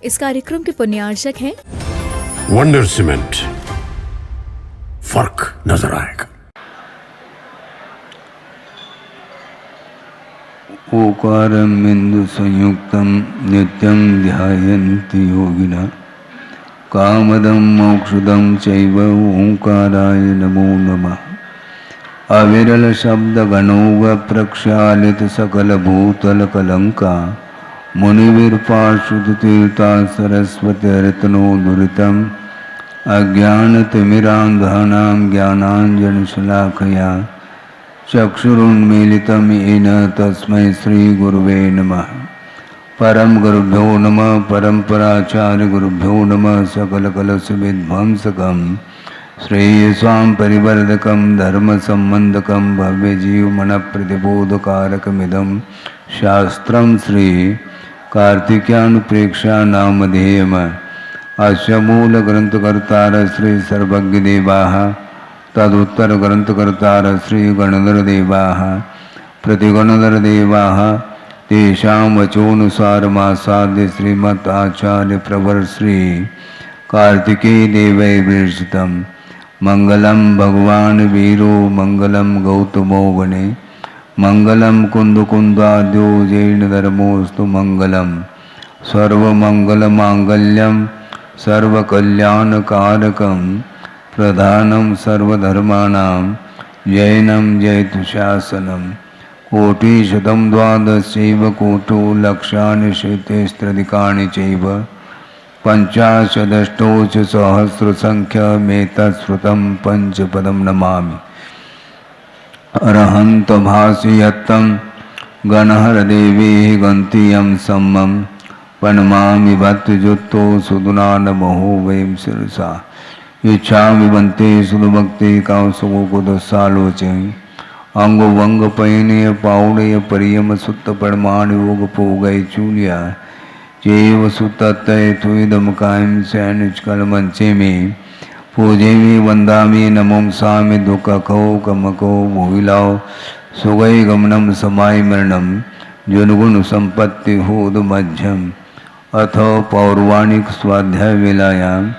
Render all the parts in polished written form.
इस कार्यक्रम के पुण्यार्चक हैं वंडर सीमेंट, फर्क नजर आएगा। ओकारं बिंदु संयुक्तं नित्यं ध्यायन्ति योगिनः कामदं मोक्षदं चैव ओंकाराय नमो नमः। अविरल शब्द गणोग प्रक्षालित सकल भूतल कलंका मुनिवीरपार्षद तीर्था सरस्वती रत्नो दुरितम् अज्ञानतिमिरान्धानां ज्ञानाञ्जनशलाकया चक्षुरुन्मीलितं येन तस्मै श्रीगुरुवे नमः। परम गुरुभ्यो नमः। परम्पराचार्य गुरुभ्यो नमः। सकलकलशविध्वंसकं श्रेयसां परिवर्धकं धर्मसम्बन्धकं भव्यजीवमनप्रतिबोधकारकमिदं शास्त्रं श्री कार्तिकेयानुप्रेक्षा नामधेयम्। अस्य मूलग्रन्थकर्तार श्री सर्वज्ञदेवाः, तदुत्तरग्रन्थकर्तार श्री गणधरदेवाः, प्रतिगणधरदेवाः तेषां वचोनुसारमासाद्य श्रीमत् आचार्य प्रवर श्री कार्तिकेय देवै विरचितं। मंगलम भगवान वीरो मंगलम गौतमो वने मंगलम कुंदकुंदाद्यो जैन धर्मोस्तु मंगलम। सर्वमंगलमांगल्यम सर्वकल्याणकारकं प्रधानं सर्वधर्माणां जैनं जयतु शासनम्। कोटिशतं द्वादशैव कोटो लक्षाणि शतैस्त्र्यधिकानि चैव पञ्चाशदष्टोच सहस्रसङ्ख्यमेतत्श्रुतं पञ्चपदं नमामि। अरहन्तभासयत्तं गणहरदेवेः गन्तीयं सम्मं प्रणमामि भक्तियुक्तो सुदुनानमहो वयं शिरसा। इच्छामि बन्ते सुदभक्ति कांसुकुदसालोचे अंग वंग पयनय पावड़य परियम सुत परमाण योग पोगय चूलिया चेव सुतय तुदम कायम सैनिचकल मंचे में पूजे में वंदामी नमोम सामि दुख खो कमको मोहिलाओ सुगय गमनम समाय मरणम जुनगुण संपत्ति होद मध्यम। अथ पौर्वाणिक स्वाध्याय वेलायाम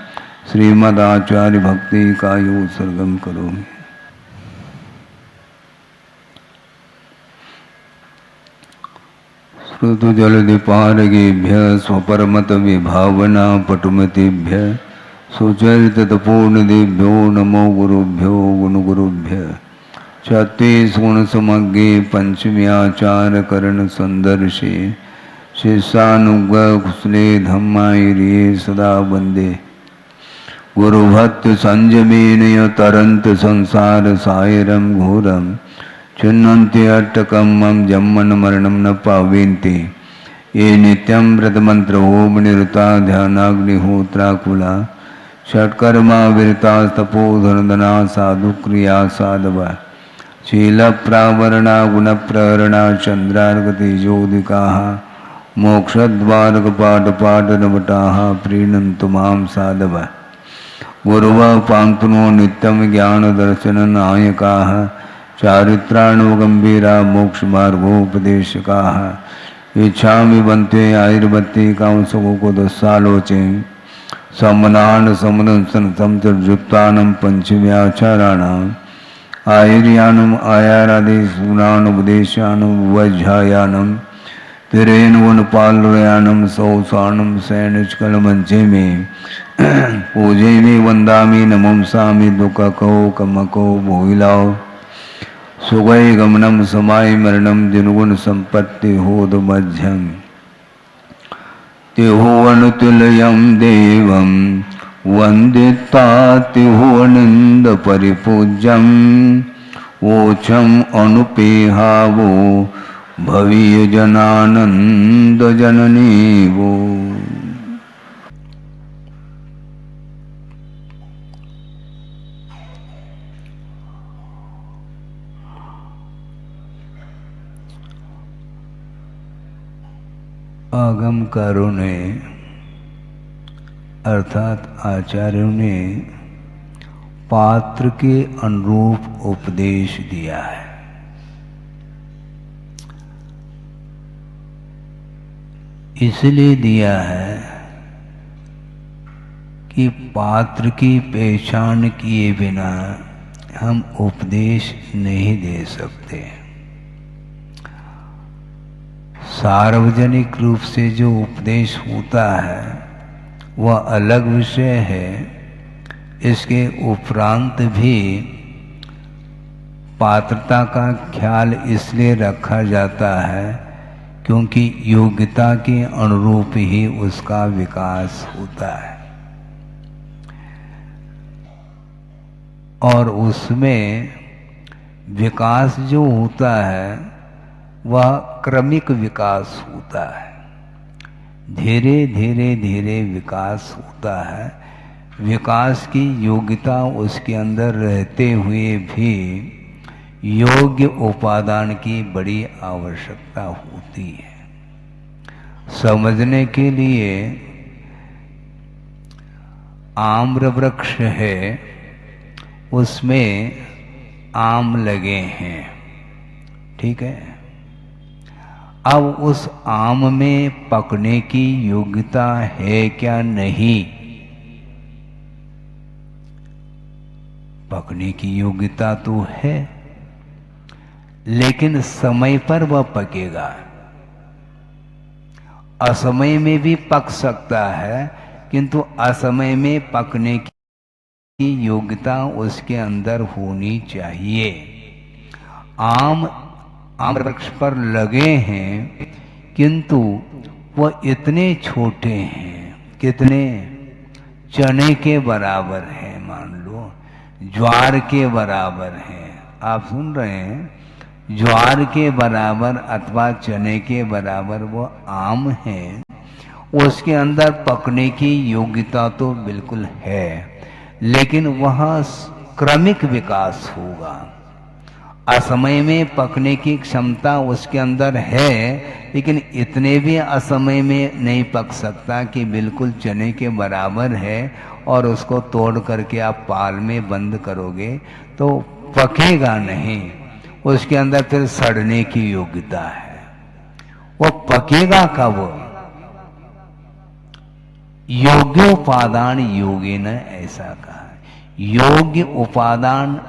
श्रीमदाचार्य भक्ति का यो सर्गम करो। ऋतुजलधिपारगेभ्य स्वपरमत विभावना पटुमतेभ्य सुचरितपूर्णदेभ्यो नमो गुरुभ्यो गुणगुरुभ्य। छत्तीस गुण समग्रे पंचम्याचार करण संदर्शे शिष्यानुग्रह कुशले धम्मायिरिये सदा वंदे। गुरुभक्त संयमेन तरंत संसार सायरम घोरम चिन्हन्ति अट्टकं मम जन्मन मरणं न पावेन्ति। ये नित्यं व्रतमन्त्र ओम निरता ध्यानाग्निहोत्राकुला षट्कर्मा विरता तपोधनदना साधुक्रिया साधवा शीलप्रावरणा गुणप्रहरणा चन्द्रार्कतेजोदिकाः मोक्षद्वारकपाटपाटनवटाः प्रीणन्तु मां साधवः। गुरुवः पान्तुनो नित्यं ज्ञानदर्शननायकाः चारित्राणुगंभीरा मोक्ष मार्गोपदेशकाः। इच्छामि बन्ते आयुर्वत्ति कांसुकुदसालोचे सम्मनान समदंसन युक्तानं पंचम्याचाराणाम् आयुर्यानम् आयारादिसूनानुपदेशानं वज्रायानं तिरेन गुणपालयानं सौसानं सैनिचकलमञ्चे में पूजे में वंदामि नमंसामि दुःखको कमको मोहिलाओ सुगय गमनम समाय मरणम जिनुगुण संपत्ति होद मध्यम। तिहुवनुतुल्यं देवं वंदिता तिहुवनंद परिपूज्यं ओछम अनुपेहावो भवीय जनानंद जननी वो। आगमकारों ने अर्थात आचार्यों ने पात्र के अनुरूप उपदेश दिया है। इसलिए दिया है कि पात्र की पहचान किए बिना हम उपदेश नहीं दे सकते। सार्वजनिक रूप से जो उपदेश होता है वह अलग विषय है। इसके उपरांत भी पात्रता का ख्याल इसलिए रखा जाता है क्योंकि योग्यता के अनुरूप ही उसका विकास होता है और उसमें विकास जो होता है वह क्रमिक विकास होता है। धीरे धीरे धीरे विकास होता है। विकास की योग्यता उसके अंदर रहते हुए भी योग्य उपादान की बड़ी आवश्यकता होती है। समझने के लिए आम्र वृक्ष है, उसमें आम लगे हैं, ठीक है। अब उस आम में पकने की योग्यता है क्या? नहीं। पकने की योग्यता तो है, लेकिन समय पर वह पकेगा। असमय में भी पक सकता है, किंतु असमय में पकने की योग्यता उसके अंदर होनी चाहिए। आम वृक्ष पर लगे हैं, किंतु वह इतने छोटे हैं, कितने? चने के बराबर है, मान लो ज्वार के बराबर है। आप सुन रहे हैं? ज्वार के बराबर अथवा चने के बराबर वो आम है। उसके अंदर पकने की योग्यता तो बिल्कुल है, लेकिन वह क्रमिक विकास होगा। असमय में पकने की क्षमता उसके अंदर है, लेकिन इतने भी असमय में नहीं पक सकता कि बिल्कुल चने के बराबर है और उसको तोड़ करके आप पाल में बंद करोगे तो पकेगा नहीं। उसके अंदर फिर सड़ने की योग्यता है। वो पकेगा कब? योग्योपादान योगेन, ऐसा कहा। योग्य उपादान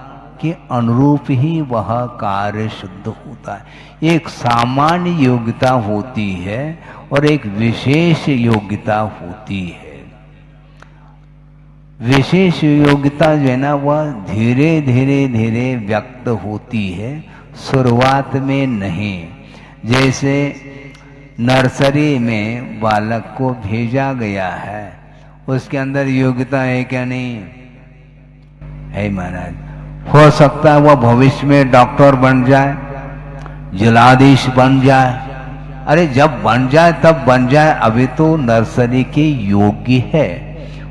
के अनुरूप ही वह कार्य शुद्ध होता है। एक सामान्य योग्यता होती है और एक विशेष योग्यता होती है। विशेष योग्यता जो है ना, वह धीरे धीरे धीरे व्यक्त होती है, शुरुआत में नहीं। जैसे नर्सरी में बालक को भेजा गया है, उसके अंदर योग्यता है क्या? नहीं है महाराज। हो सकता है वह भविष्य में डॉक्टर बन जाए, जिलाधीश बन जाए। अरे जब बन जाए तब बन जाए, अभी तो नर्सरी के योग्य है।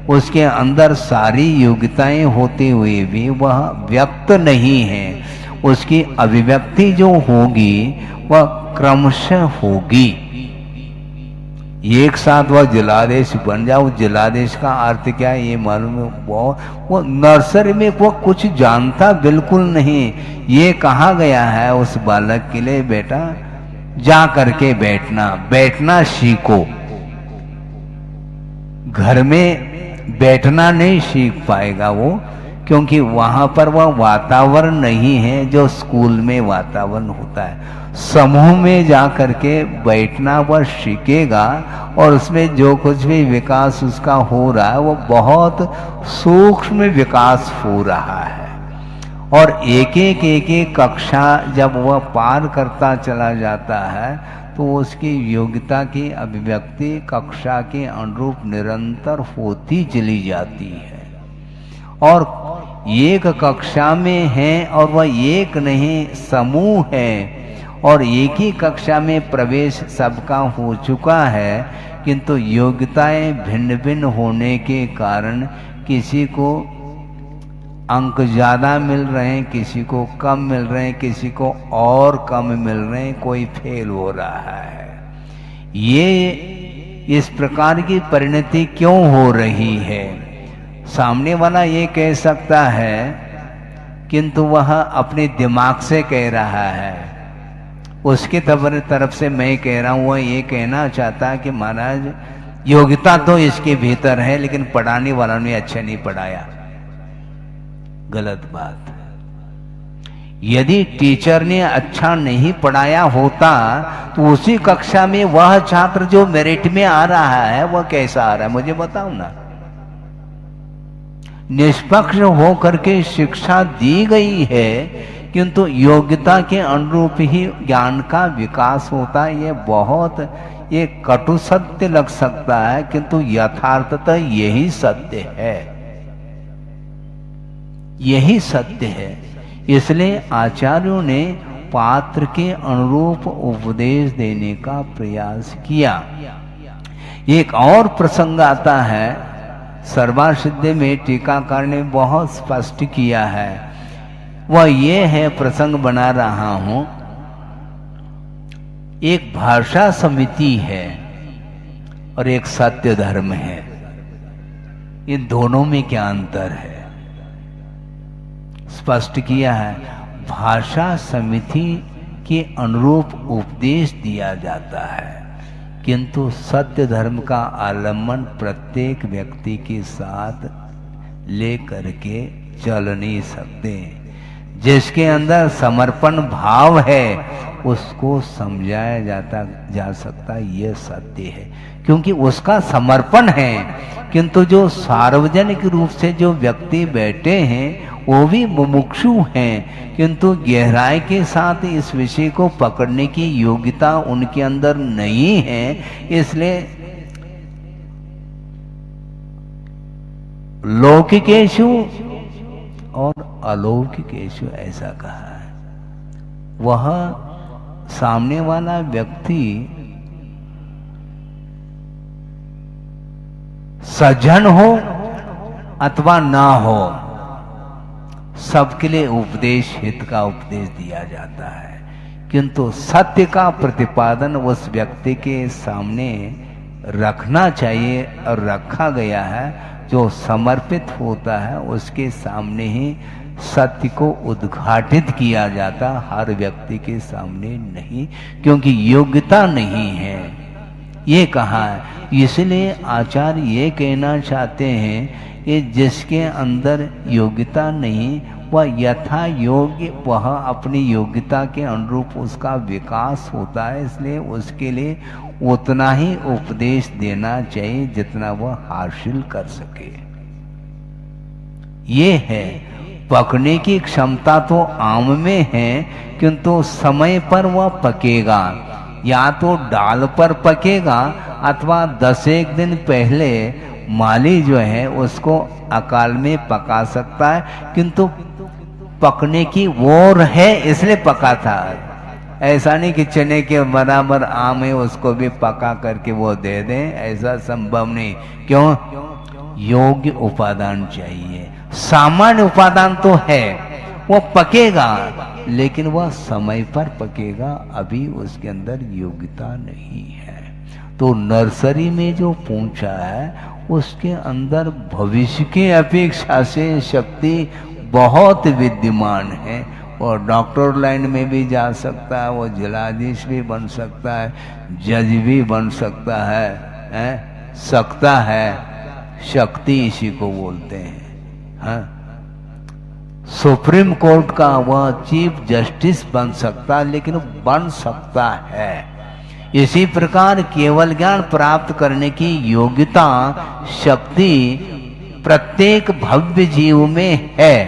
उसके अंदर सारी योग्यताएं होते हुए भी वह व्यक्त नहीं है। उसकी अभिव्यक्ति जो होगी वह क्रमशः होगी। एक साथ वह जिलाधीश बन जाओ, जिलाधीश का अर्थ क्या है ये मालूम है? वो नर्सरी में वो कुछ जानता बिल्कुल नहीं। ये कहा गया है उस बालक के लिए, बेटा जा करके बैठना सीखो। घर में बैठना नहीं सीख पाएगा वो, क्योंकि वहां पर वह वातावरण नहीं है जो स्कूल में वातावरण होता है। समूह में जा करके बैठना वह सीखेगा और उसमें जो कुछ भी विकास उसका हो रहा है वो बहुत सूक्ष्म विकास हो रहा है। और एक एक कक्षा जब वह पार करता चला जाता है तो उसकी योग्यता की अभिव्यक्ति कक्षा के अनुरूप निरंतर होती चली जाती है। और एक कक्षा में है और वह एक नहीं समूह है, और एक ही कक्षा में प्रवेश सबका हो चुका है, किंतु योग्यताएं भिन्न भिन्न होने के कारण किसी को अंक ज़्यादा मिल रहे हैं, किसी को कम मिल रहे हैं, किसी को और कम मिल रहे हैं, कोई फेल हो रहा है। ये इस प्रकार की परिणति क्यों हो रही है? सामने वाला ये कह सकता है, किंतु वह अपने दिमाग से कह रहा है। उसके तरफ से मैं कह रहा हूँ, वह ये कहना चाहता है कि महाराज योग्यता तो इसके भीतर है, लेकिन पढ़ाने वालों ने अच्छा नहीं पढ़ाया। गलत बात है। यदि टीचर ने अच्छा नहीं पढ़ाया होता तो उसी कक्षा में वह छात्र जो मेरिट में आ रहा है वह कैसा आ रहा है मुझे बताओ ना। निष्पक्ष होकर के शिक्षा दी गई है, किंतु योग्यता के अनुरूप ही ज्ञान का विकास होता है। ये कटु सत्य लग सकता है, किंतु यथार्थतः यही सत्य है, यही सत्य है। इसलिए आचार्यों ने पात्र के अनुरूप उपदेश देने का प्रयास किया। एक और प्रसंग आता है, सर्वासिद्धि में टीकाकार ने बहुत स्पष्ट किया है। वह ये है, प्रसंग बना रहा हूं, एक भाषा समिति है और एक सत्य धर्म है। इन दोनों में क्या अंतर है स्पष्ट किया है। भाषा समिति के अनुरूप उपदेश दिया जाता है, किंतु सत्य धर्म का आलम्बन प्रत्येक व्यक्ति के साथ ले करके चल नहीं सकते। जिसके अंदर समर्पण भाव है उसको समझाया जा सकता, ये सत्य है, क्योंकि उसका समर्पण है। किंतु जो सार्वजनिक रूप से जो व्यक्ति बैठे हैं वो भी मुमुक्षु हैं, किंतु गहराई के साथ इस विषय को पकड़ने की योग्यता उनके अंदर नहीं है। इसलिए लौकिकेषु और अलौकिकेषु ऐसा कहा है। वह सामने वाला व्यक्ति सज्जन हो अथवा ना हो, सबके लिए उपदेश हित का उपदेश दिया जाता है, किंतु सत्य का प्रतिपादन उस व्यक्ति के सामने रखना चाहिए और रखा गया है। जो समर्पित होता है उसके सामने ही सत्य को उद्घाटित किया जाता, हर व्यक्ति के सामने नहीं, क्योंकि योग्यता नहीं है, ये कहा है। इसलिए आचार्य ये कहना चाहते हैं कि जिसके अंदर योग्यता नहीं वह यथा योग्य, वह अपनी योग्यता के अनुरूप उसका विकास होता है, इसलिए उसके लिए उतना ही उपदेश देना चाहिए जितना वह हासिल कर सके। ये है, पकने की क्षमता तो आम में है, किंतु समय पर वह पकेगा, या तो डाल पर पकेगा अथवा 10 दिन पहले माली जो है उसको अकाल में पका सकता है, किंतु पकने की ओर है इसलिए पका था। ऐसा नहीं कि चने के बराबर आम है उसको भी पका करके वो दे दें, ऐसा संभव नहीं। क्यों? योग्य उपादान चाहिए। सामान्य उपादान तो है, वो पकेगा, लेकिन वह समय पर पकेगा, अभी उसके अंदर योग्यता नहीं है। तो नर्सरी में जो पूछा है उसके अंदर भविष्य की अपेक्षा से शक्ति बहुत विद्यमान है, और डॉक्टर लाइन में भी जा सकता है, वो जिलाधीश भी बन सकता है, जज भी बन सकता है, सकता है, शक्ति इसी को बोलते हैं। सुप्रीम कोर्ट का वह चीफ जस्टिस बन सकता है, लेकिन बन सकता है। इसी प्रकार केवल ज्ञान प्राप्त करने की योग्यता, शक्ति प्रत्येक भव्य जीव में है,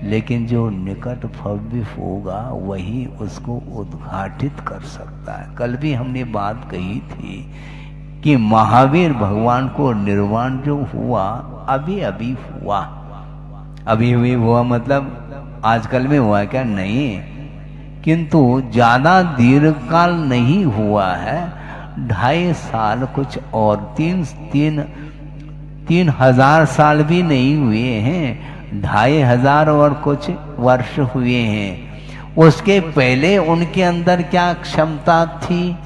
लेकिन जो निकट भव्य होगा वही उसको उद्घाटित कर सकता है। कल भी हमने बात कही थी कि महावीर भगवान को निर्वाण जो हुआ अभी अभी हुआ, अभी अभी हुआ मतलब आजकल में हुआ क्या? नहीं, किंतु ज्यादा दीर्घकाल नहीं हुआ है, 2.5 साल कुछ और 3,000 साल भी नहीं हुए हैं, 2,500 और कुछ वर्ष हुए हैं। उसके पहले उनके अंदर क्या क्षमता थी?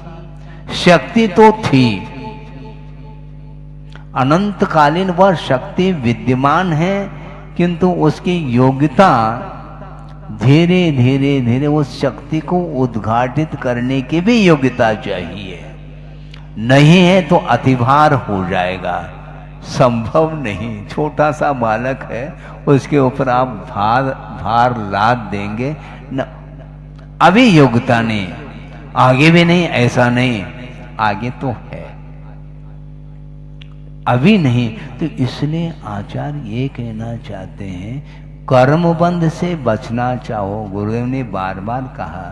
शक्ति तो थी, अनंतकालीन वह शक्ति विद्यमान है, किंतु उसकी योग्यता धीरे धीरे उस शक्ति को उद्घाटित करने की भी योग्यता चाहिए। नहीं है तो अतिभार हो जाएगा, संभव नहीं। छोटा सा बालक है, उसके ऊपर आप भार लाद देंगे न, अभी योग्यता नहीं, आगे भी नहीं, ऐसा नहीं, आगे तो है, अभी नहीं। तो इसलिए आचार्य ये कहना चाहते हैं, कर्म बंध से बचना चाहो, गुरुदेव ने बार बार कहा,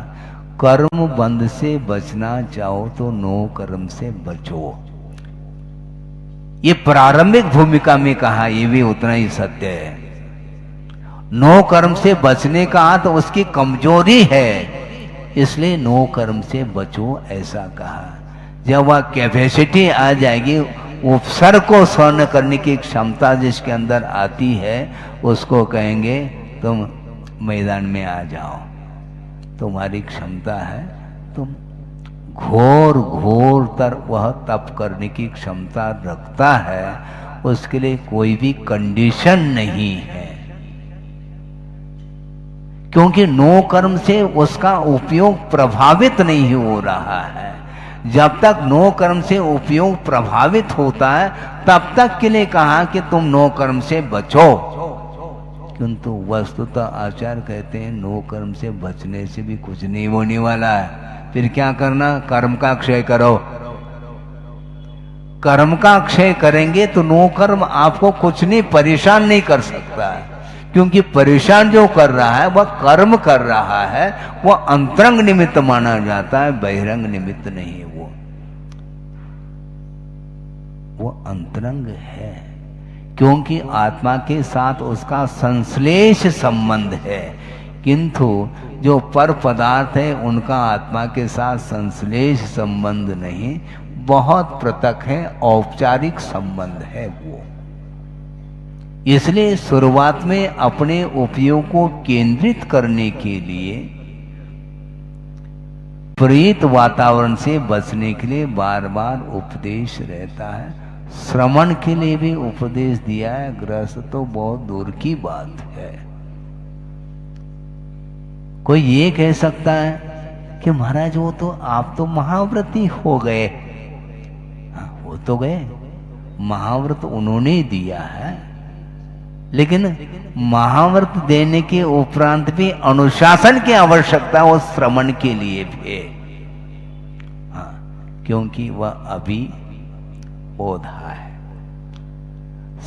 कर्म बंध से बचना चाहो तो नो कर्म से बचो। ये प्रारंभिक भूमिका में कहा, ये भी उतना ही सत्य है। नो कर्म से बचने का तो उसकी कमजोरी है, इसलिए नो कर्म से बचो ऐसा कहा। जब वह कैपेसिटी आ जाएगी, उपसर्ग को सहन करने की क्षमता जिसके अंदर आती है, उसको कहेंगे तुम मैदान में आ जाओ, तुम्हारी क्षमता है, तुम घोर घोर तर वह तप करने की क्षमता रखता है, उसके लिए कोई भी कंडीशन नहीं है। क्योंकि नो कर्म से उसका उपयोग प्रभावित नहीं हो रहा है। जब तक नो कर्म से उपयोग प्रभावित होता है, तब तक के लिए कहा कि तुम नो कर्म से बचो। किंतु वस्तुतः आचार्य कहते हैं, नो कर्म से बचने से भी कुछ नहीं होने वाला है। फिर क्या करना? कर्म का क्षय करो। कर्म का क्षय करेंगे तो नो कर्म आपको कुछ नहीं, परेशान नहीं कर सकता है। क्योंकि परेशान जो कर रहा है वह कर्म कर रहा है, वह अंतरंग निमित्त माना जाता है, बहिरंग निमित्त नहीं। वो अंतरंग है, क्योंकि आत्मा के साथ उसका संश्लेष संबंध है। किंतु जो पर पदार्थ है उनका आत्मा के साथ संश्लेष संबंध नहीं, बहुत पृथक है, औपचारिक संबंध है वो। इसलिए शुरुआत में अपने उपयोग को केंद्रित करने के लिए प्रेत वातावरण से बचने के लिए बार बार उपदेश रहता है। श्रवण के लिए भी उपदेश दिया है, गृहस्थ तो बहुत दूर की बात है। कोई ये कह सकता है कि महाराज वो तो आप तो महाव्रती हो गए। हाँ, हो तो गए, महाव्रत उन्होंने दिया है, लेकिन महाव्रत देने के उपरांत भी अनुशासन की आवश्यकता है उस श्रवण के लिए भी। हाँ, क्योंकि वह अभी पौधा है,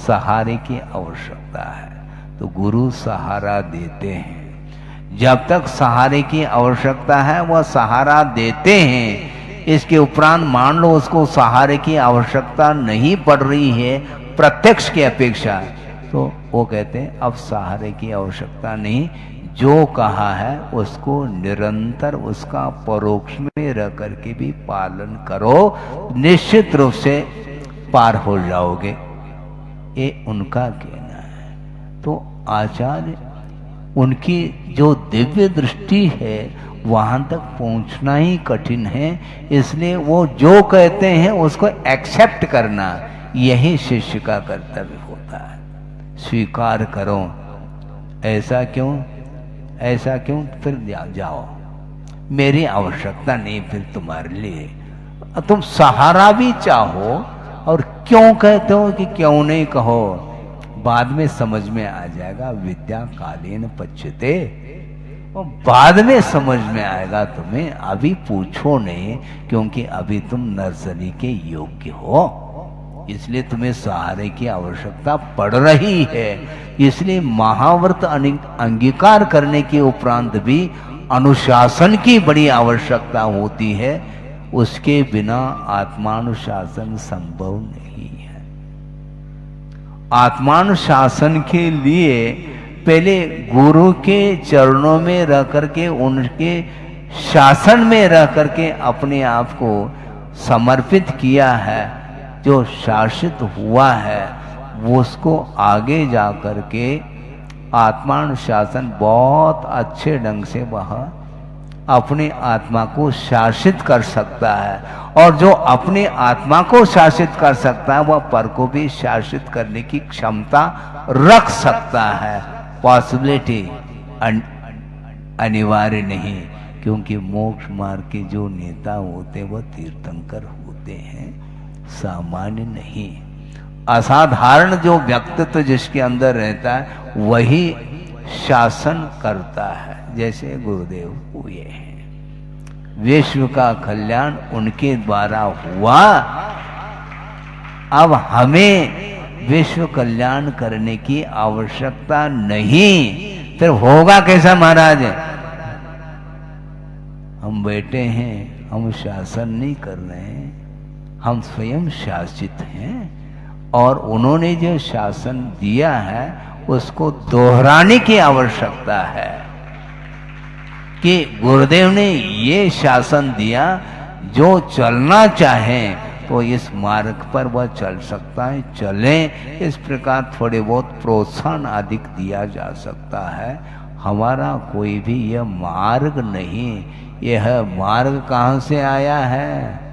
सहारे की आवश्यकता है, तो गुरु सहारा देते हैं। जब तक सहारे की आवश्यकता है वह सहारा देते हैं। इसके उपरांत मान लो उसको सहारे की आवश्यकता नहीं पड़ रही है प्रत्यक्ष की अपेक्षा, तो वो कहते हैं अब सहारे की आवश्यकता नहीं, जो कहा है उसको निरंतर उसका परोक्ष में रह करके भी पालन करो, निश्चित रूप से पार हो जाओगे। ये उनका कहना है। तो आचार्य, उनकी जो दिव्य दृष्टि है वहां तक पहुंचना ही कठिन है, इसलिए वो जो कहते हैं उसको एक्सेप्ट करना यही शिष्य का कर्तव्य होता है। स्वीकार करो, ऐसा क्यों, ऐसा क्यों, फिर जाओ, मेरी आवश्यकता नहीं फिर तुम्हारे लिए। तुम सहारा भी चाहो और क्यों कहते हो कि क्यों नहीं कहो, बाद में समझ में आ जाएगा। विद्या कालीन पच्यते, और बाद में समझ में आएगा तुम्हें, अभी पूछो नहीं, क्योंकि अभी तुम नर्सरी के योग्य हो, इसलिए तुम्हें सहारे की आवश्यकता पड़ रही है। इसलिए महाव्रत अंगीकार करने के उपरांत भी अनुशासन की बड़ी आवश्यकता होती है, उसके बिना आत्मानुशासन संभव नहीं है। आत्मानुशासन के लिए पहले गुरु के चरणों में रह करके, उनके शासन में रह करके अपने आप को समर्पित किया है। जो शासित हुआ है वो उसको आगे जा करके आत्मानुशासन बहुत अच्छे ढंग से वह अपने आत्मा को शासित कर सकता है, और जो अपने आत्मा को शासित कर सकता है वह पर को भी शासित करने की क्षमता रख सकता है। पॉसिबिलिटी अनिवार्य नहीं, क्योंकि मोक्ष मार्ग के जो नेता होते वह तीर्थंकर होते होते हैं, सामान्य नहीं। असाधारण जो व्यक्तित्व जिसके अंदर रहता है वही शासन करता है, जैसे गुरुदेव हुए हैं। विश्व का कल्याण उनके द्वारा हुआ। अब हमें विश्व कल्याण करने की आवश्यकता नहीं। फिर होगा कैसा महाराज? हम बैठे हैं, हम शासन नहीं कर रहे हैं, हम स्वयं शासित हैं। और उन्होंने जो शासन दिया है उसको दोहराने की आवश्यकता है कि गुरुदेव ने ये शासन दिया, जो चलना चाहे तो इस मार्ग पर वह चल सकता है, चले। इस प्रकार थोड़े बहुत प्रोत्साहन अधिक दिया जा सकता है। हमारा कोई भी यह मार्ग नहीं। यह मार्ग कहाँ से आया है?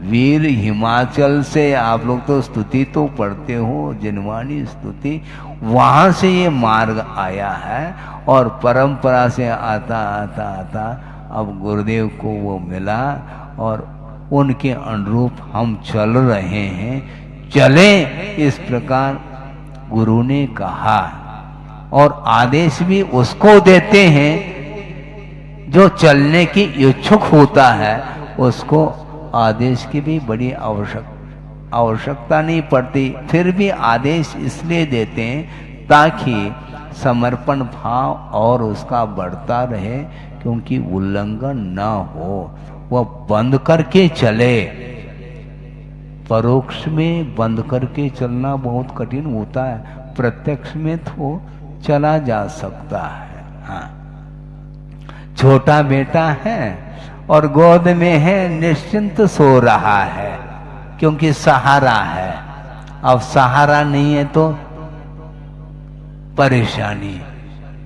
वीर हिमाचल से। आप लोग तो स्तुति तो पढ़ते हो, जिनवानी स्तुति, वहां से ये मार्ग आया है। और परंपरा से आता आता आता अब गुरुदेव को वो मिला और उनके अनुरूप हम चल रहे हैं। चले, इस प्रकार गुरु ने कहा। और आदेश भी उसको देते हैं जो चलने की इच्छुक होता है, उसको आदेश की भी बड़ी आवश्यकता नहीं पड़ती। फिर भी आदेश इसलिए देते हैं ताकि समर्पण भाव और उसका बढ़ता रहे, क्योंकि उल्लंघन न हो। वह बंद करके चले। परोक्ष में बंद करके चलना बहुत कठिन होता है, प्रत्यक्ष में तो चला जा सकता है। हाँ, छोटा बेटा है और गोद में है, निश्चिंत सो रहा है, क्योंकि सहारा है। अब सहारा नहीं है तो परेशानी,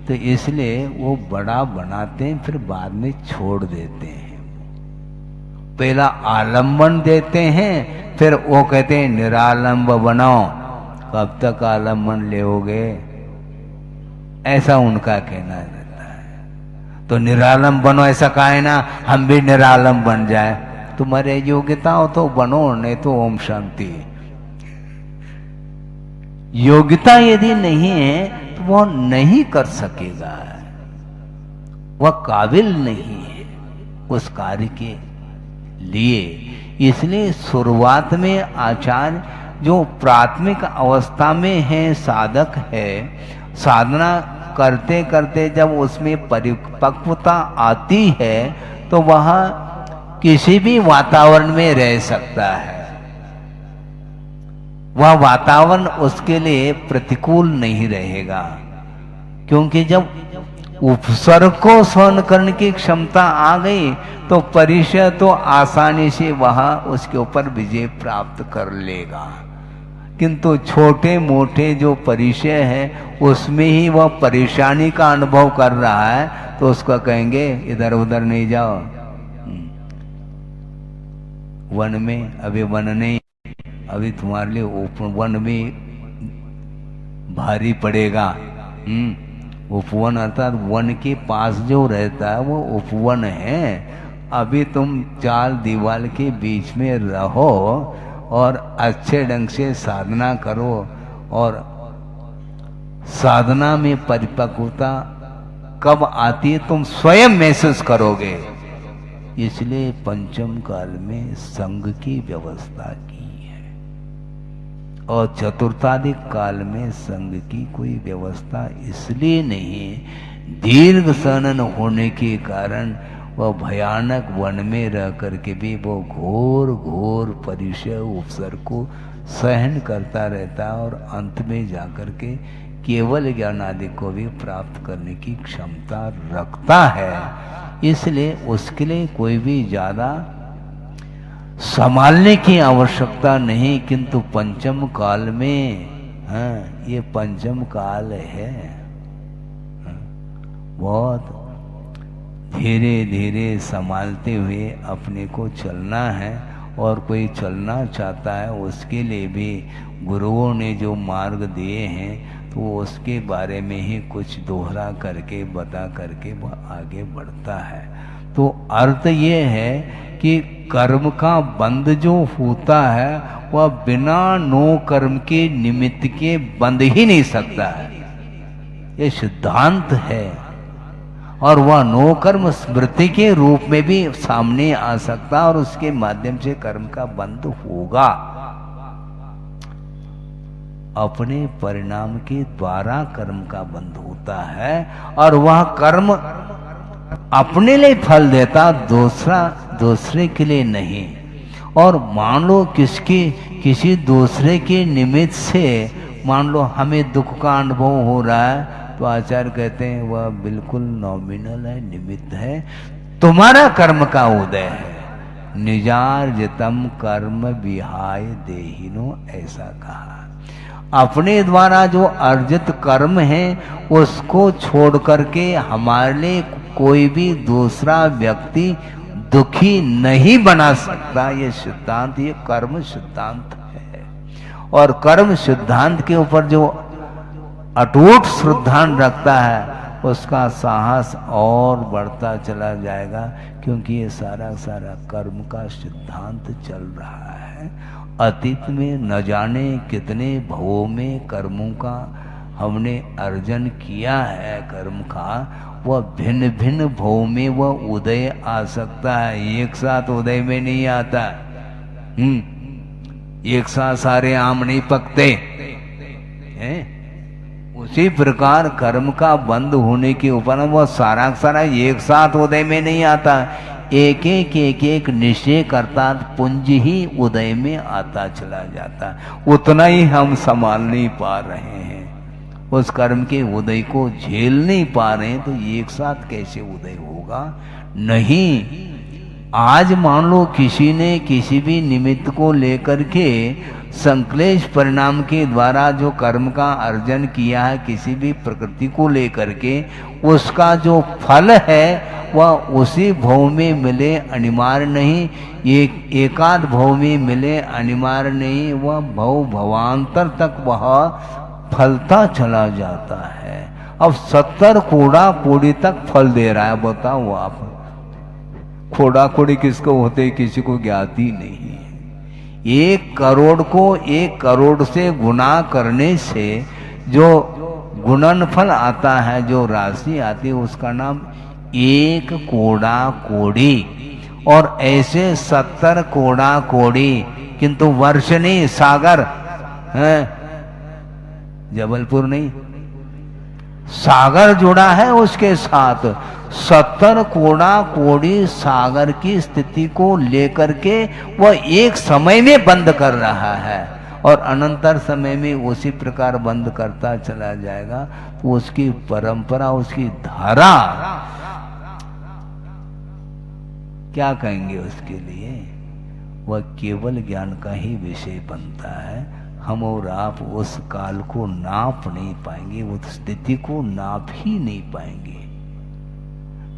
तो इसलिए वो बड़ा बनाते हैं, फिर बाद में छोड़ देते हैं। पहला आलम्बन देते हैं, फिर वो कहते हैं निरालंब बनाओ। कब तक आलम्बन लेओगे, ऐसा उनका कहना रहता है। तो निरालंब बनो, ऐसा कहा है ना, हम भी निरालंब बन जाए। तुम्हारे योग्यता हो तो बनो, नहीं तो ओम शांति। योग्यता यदि नहीं है तो वह नहीं कर सकेगा, वह काबिल नहीं है उस कार्य के लिए। इसलिए शुरुआत में आचार्य जो प्राथमिक अवस्था में है, साधक है, साधना करते करते जब उसमें परिपक्वता आती है तो वह किसी भी वातावरण में रह सकता है। वह वातावरण उसके लिए प्रतिकूल नहीं रहेगा, क्योंकि जब उपसर्ग को सहन करने की क्षमता आ गई तो परिचय तो आसानी से वह उसके ऊपर विजय प्राप्त कर लेगा। किंतु छोटे मोटे जो परिचय है उसमें ही वह परेशानी का अनुभव कर रहा है, तो उसको कहेंगे इधर उधर नहीं जाओ, वन में अभी वन नहीं, अभी तुम्हारे लिए उपवन भी भारी पड़ेगा। उपवन अर्थात वन के पास जो रहता है वो उपवन है। अभी तुम चार दीवार के बीच में रहो और अच्छे ढंग से साधना करो, और साधना में परिपक्वता कब आती है तुम स्वयं महसूस करोगे। इसलिए पंचम काल में संघ की व्यवस्था की है, और चतुर्थाधिक काल में संघ की कोई व्यवस्था इसलिए नहीं है, दीर्घ सनन होने के कारण वह भयानक वन में रह करके भी वो घोर घोर परिचय उपसर्ग को सहन करता रहता है, और अंत में जाकर के केवल ज्ञान आदि को भी प्राप्त करने की क्षमता रखता है। इसलिए उसके लिए कोई भी ज्यादा संभालने की आवश्यकता नहीं। किंतु पंचम काल में, ये पंचम काल है, बहुत धीरे धीरे संभालते हुए अपने को चलना है। और कोई चलना चाहता है उसके लिए भी गुरुओं ने जो मार्ग दिए हैं तो उसके बारे में ही कुछ दोहरा करके बता करके वह आगे बढ़ता है। तो अर्थ ये है कि कर्म का बंध जो होता है वह बिना नो कर्म के निमित्त के बंध ही नहीं सकता है, ये सिद्धांत है। और वह नो कर्म स्मृति के रूप में भी सामने आ सकता और उसके माध्यम से कर्म का बंध होगा। अपने परिणाम के द्वारा कर्म का बंध होता है और वह कर्म अपने लिए फल देता, दूसरे के लिए नहीं। और मान लो किसी दूसरे के निमित्त से मान लो हमें दुख का अनुभव हो रहा है, तो आचार्य कहते हैं वह बिल्कुल नॉमिनल है, निमित्त है, तुम्हारा कर्म का उदय है। निजार्जितम कर्म विहाय देहिनो, ऐसा कहा। अपने द्वारा जो अर्जित कर्म है उसको छोड़ करके हमारे लिए कोई भी दूसरा व्यक्ति दुखी नहीं बना सकता। ये सिद्धांत, ये कर्म सिद्धांत है। और कर्म सिद्धांत के ऊपर जो अटूट श्रद्धान रखता है उसका साहस और बढ़ता चला जाएगा, क्योंकि ये सारा कर्म का सिद्धांत चल रहा है। अतीत में न जाने कितने भवों में कर्मों का हमने अर्जन किया है, कर्म का वह भिन्न भिन्न भवों में वह उदय आ सकता है, एक साथ उदय में नहीं आता। एक साथ सारे आम नहीं पकते हैं। उसी प्रकार कर्म का बंद होने के ऊपर वह सारा एक साथ उदय में नहीं आता, एक निश्चय करता पुंज ही उदय में आता चला जाता। उतना ही हम संभाल नहीं पा रहे हैं, उस कर्म के उदय को झेल नहीं पा रहे हैं, तो एक साथ कैसे उदय होगा? नहीं। आज मान लो किसी ने किसी भी निमित्त को लेकर के संक्लेश परिणाम के द्वारा जो कर्म का अर्जन किया है, किसी भी प्रकृति को लेकर के, उसका जो फल है वह उसी भव में मिले अनिवार्य नहीं, एकाध भव में मिले अनिवार्य नहीं, वह भवांतर तक वह फलता चला जाता है। अब 70 कोड़ा कोड़ी तक फल दे रहा है। बताओ आप, कोड़ा कोड़ी किसको होते किसी को ज्ञात ही नहीं है। 1 करोड़ को 1 करोड़ से गुना करने से जो गुणनफल आता है, जो राशि आती है, उसका नाम 1 कोड़ा कोड़ी। और ऐसे 70 कोड़ा कोड़ी, किंतु वर्ष नहीं, सागर है, जबलपुर नहीं, सागर जुड़ा है उसके साथ। 70 कोड़ा कोड़ी सागर की स्थिति को लेकर के वह एक समय में बंद कर रहा है और अनंतर समय में उसी प्रकार बंद करता चला जाएगा। तो उसकी परंपरा, उसकी धारा क्या कहेंगे उसके लिए? वह केवल ज्ञान का ही विषय बनता है। हम और आप उस काल को नाप नहीं पाएंगे, उस स्थिति को नाप ही नहीं पाएंगे।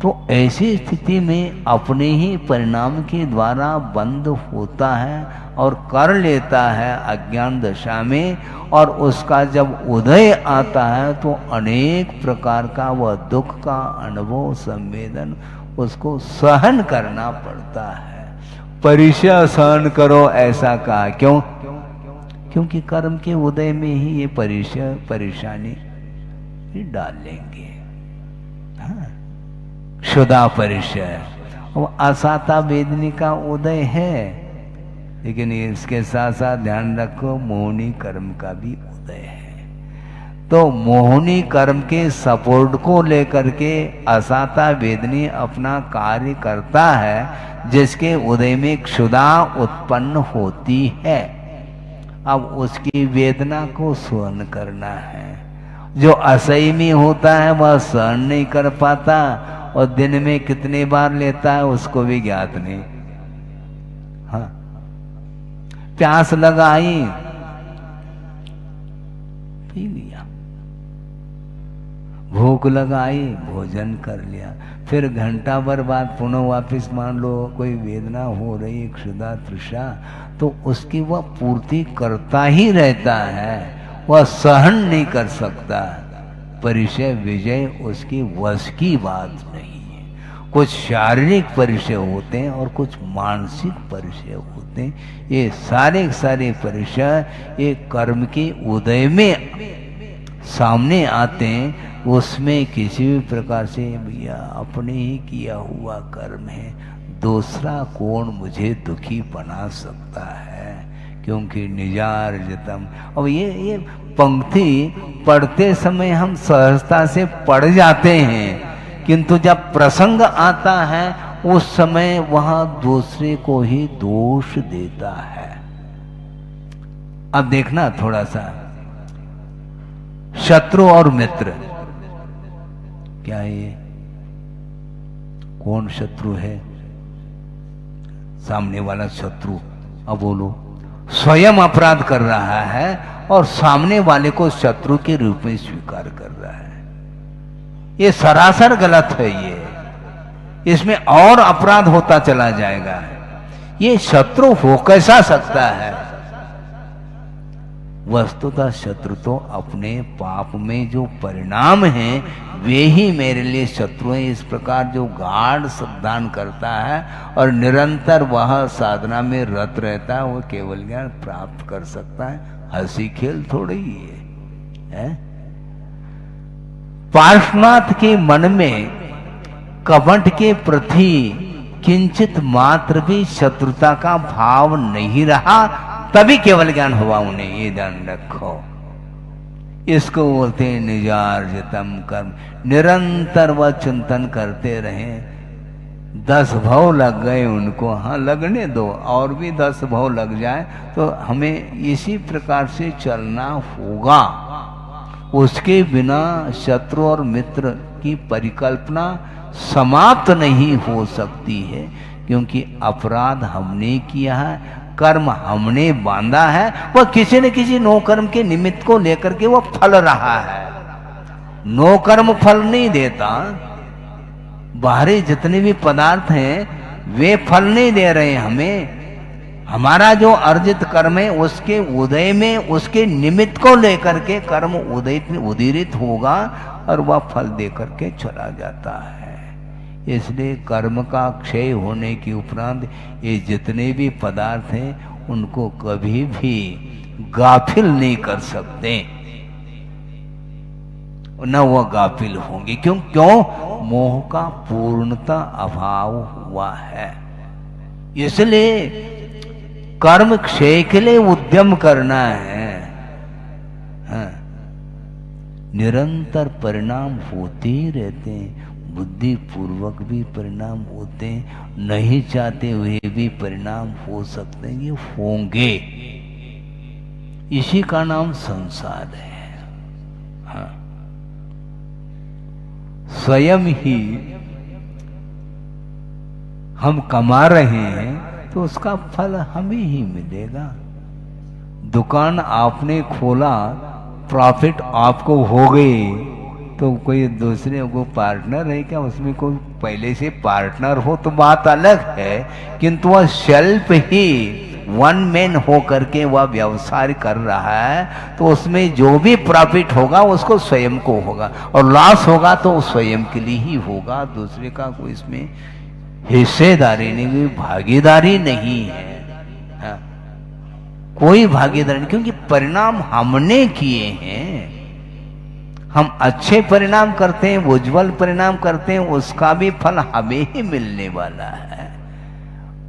तो ऐसी स्थिति में अपने ही परिणाम के द्वारा बंद होता है और कर लेता है अज्ञान दशा में, और उसका जब उदय आता है तो अनेक प्रकार का वह दुख का अनुभव, संवेदन उसको सहन करना पड़ता है। परिचय सहन करो, ऐसा कहा। क्यों? क्योंकि कर्म के उदय में ही ये परेशानी डालेंगे। हाँ, क्षुधा परिचय और असाता वेदनी का उदय है, लेकिन इसके साथ साथ ध्यान रखो मोहनी कर्म का भी उदय है। तो मोहनी कर्म के सपोर्ट को लेकर के असाता वेदनी अपना कार्य करता है, जिसके उदय में क्षुधा उत्पन्न होती है। अब उसकी वेदना को सहन करना है। जो असह्य में होता है वह सहन नहीं कर पाता, और दिन में कितने बार लेता है उसको भी ज्ञात नहीं। हाँ, प्यास लगाई, पी लिया, भूख लगाई, भोजन कर लिया, फिर घंटा भर बाद पुनः वापिस मान लो कोई वेदना हो रही, क्षुधा तृषा, तो उसकी वह पूर्ति करता ही रहता है, वह सहन नहीं कर सकता। परिचय विजय उसकी वश की बात नहीं है। कुछ शारीरिक परिचय होते हैं और कुछ मानसिक परिचय होते हैं। ये सारे सारे परिचय ये कर्म के उदय में सामने आते हैं। उसमें किसी भी प्रकार से भैया अपने ही किया हुआ कर्म है, दूसरा कौन मुझे दुखी बना सकता है, क्योंकि निजार्जितम। अब ये पंक्ति पढ़ते समय हम सहजता से पढ़ जाते हैं, किंतु जब प्रसंग आता है उस समय वह दूसरे को ही दोष देता है। अब देखना थोड़ा सा, शत्रु और मित्र, क्या ये कौन शत्रु है? सामने वाला शत्रु। अब बोलो, स्वयं अपराध कर रहा है और सामने वाले को शत्रु के रूप में स्वीकार कर रहा है। ये सरासर गलत है। ये इसमें और अपराध होता चला जाएगा। ये शत्रु हो कैसा सकता है? वस्तुतः शत्रु तो अपने पाप में जो परिणाम हैं वे ही मेरे लिए शत्रु हैं। इस प्रकार जो गाढ़ सावधान करता है और निरंतर वह साधना में रत रहता है, वो केवल ज्ञान प्राप्त कर सकता है। हंसी खेल थोड़ी है। पार्श्वनाथ के मन में कपट के प्रति किंचित मात्र भी शत्रुता का भाव नहीं रहा, तभी केवल ज्ञान हुआ उन्हें। ये ध्यान रखो। इसको बोलते हैं निजार्जितम कर्म। निरंतर वह चिंतन करते रहे। 10 भव लग गए उनको, हाँ लगने दो, और भी 10 भव लग जाए तो हमें इसी प्रकार से चलना होगा। उसके बिना शत्रु और मित्र की परिकल्पना समाप्त नहीं हो सकती है, क्योंकि अपराध हमने किया है, कर्म हमने बांधा है, वह किसी न किसी नो कर्म के निमित्त को लेकर के वह फल रहा है। नो कर्म फल नहीं देता। बाहरी जितने भी पदार्थ हैं वे फल नहीं दे रहे हैं हमें। हमारा जो अर्जित कर्म है उसके उदय में, उसके निमित्त को लेकर के कर्म उदीरित होगा और वह फल दे करके चला जाता है। इसलिए कर्म का क्षय होने के उपरांत ये जितने भी पदार्थ हैं उनको कभी भी गाफिल नहीं कर सकते, न वह गाफिल होंगे। क्यों? मोह का पूर्णता अभाव हुआ है। इसलिए कर्म क्षय के लिए उद्यम करना है। हाँ। निरंतर परिणाम होते ही रहते हैं। बुद्धि पूर्वक भी परिणाम होते हैं, नहीं चाहते हुए भी परिणाम हो सकते हैं, ये होंगे। इसी का नाम संसार है। हाँ। स्वयं ही हम कमा रहे हैं तो उसका फल हमें ही मिलेगा। दुकान आपने खोला, प्रॉफिट आपको हो गई, तो कोई दूसरे को पार्टनर है क्या? उसमें कोई पहले से पार्टनर हो तो बात अलग है, किंतु वह सेल्फ ही वन मैन हो करके वह व्यवसाय कर रहा है, तो उसमें जो भी प्रॉफिट होगा उसको स्वयं को होगा, और लॉस होगा तो स्वयं के लिए ही होगा। दूसरे का कोई इसमें हिस्सेदारी नहीं, भागीदारी नहीं है। हाँ। कोई भागीदारी नहीं, क्योंकि परिणाम हमने किए हैं। हम अच्छे परिणाम करते हैं, उज्जवल परिणाम करते हैं, उसका भी फल हमें ही मिलने वाला है।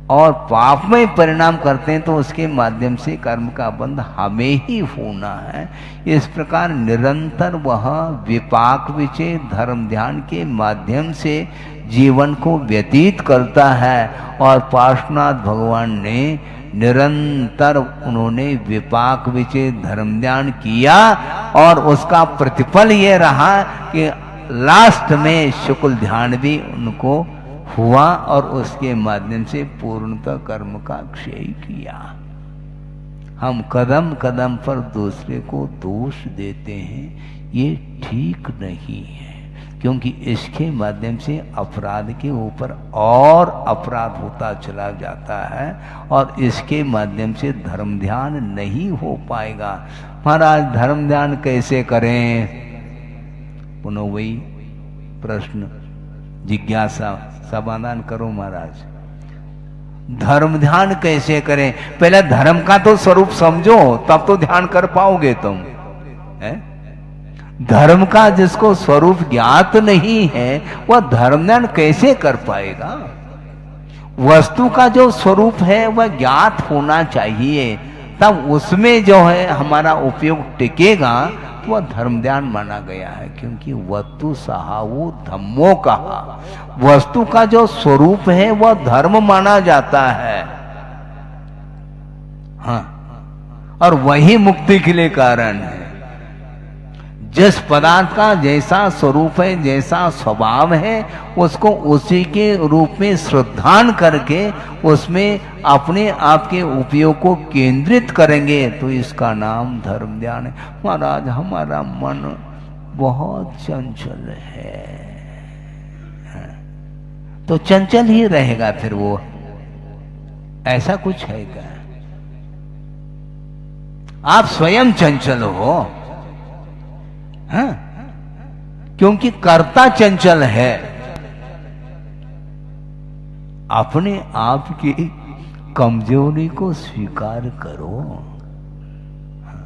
और पापमय परिणाम करते हैं तो उसके माध्यम से कर्म का बंध हमें ही होना है। इस प्रकार निरंतर वह विपाक विचय धर्म ध्यान के माध्यम से जीवन को व्यतीत करता है। और पार्श्वनाथ भगवान ने निरंतर उन्होंने विपाक विचय धर्म ध्यान किया, और उसका प्रतिफल ये रहा कि लास्ट में शुक्ल ध्यान भी उनको हुआ, और उसके माध्यम से पूर्णतः कर्म का क्षय किया। हम कदम कदम पर दूसरे को दोष देते हैं, ये ठीक नहीं है, क्योंकि इसके माध्यम से अपराध के ऊपर और अपराध होता चला जाता है, और इसके माध्यम से धर्म ध्यान नहीं हो पाएगा। महाराज धर्म ध्यान कैसे करें? पुनः वही प्रश्न, जिज्ञासा समाधान करो महाराज। धर्म ध्यान कैसे करें? पहले धर्म का तो स्वरूप समझो, तब तो ध्यान कर पाओगे तुम। है? धर्म का जिसको स्वरूप ज्ञात नहीं है वह धर्म ध्यान कैसे कर पाएगा? वस्तु का जो स्वरूप है वह ज्ञात होना चाहिए, तब उसमें जो है हमारा उपयोग टिकेगा, तो वह धर्म ध्यान माना गया है। क्योंकि वस्तु सहावु धम्मो कहा, वस्तु का जो स्वरूप है वह धर्म माना जाता है। हाँ, और वही मुक्ति के लिए कारण है। जिस पदार्थ का जैसा स्वरूप है, जैसा स्वभाव है, उसको उसी के रूप में श्रद्धान करके उसमें अपने आप के उपयोग को केंद्रित करेंगे तो इसका नाम धर्म ध्यान है। महाराज हमारा मन बहुत चंचल है, तो चंचल ही रहेगा फिर वो, ऐसा कुछ है क्या? आप स्वयं चंचल हो। हाँ? क्योंकि कर्ता चंचल है। अपने आप की कमजोरी को स्वीकार करो। हाँ?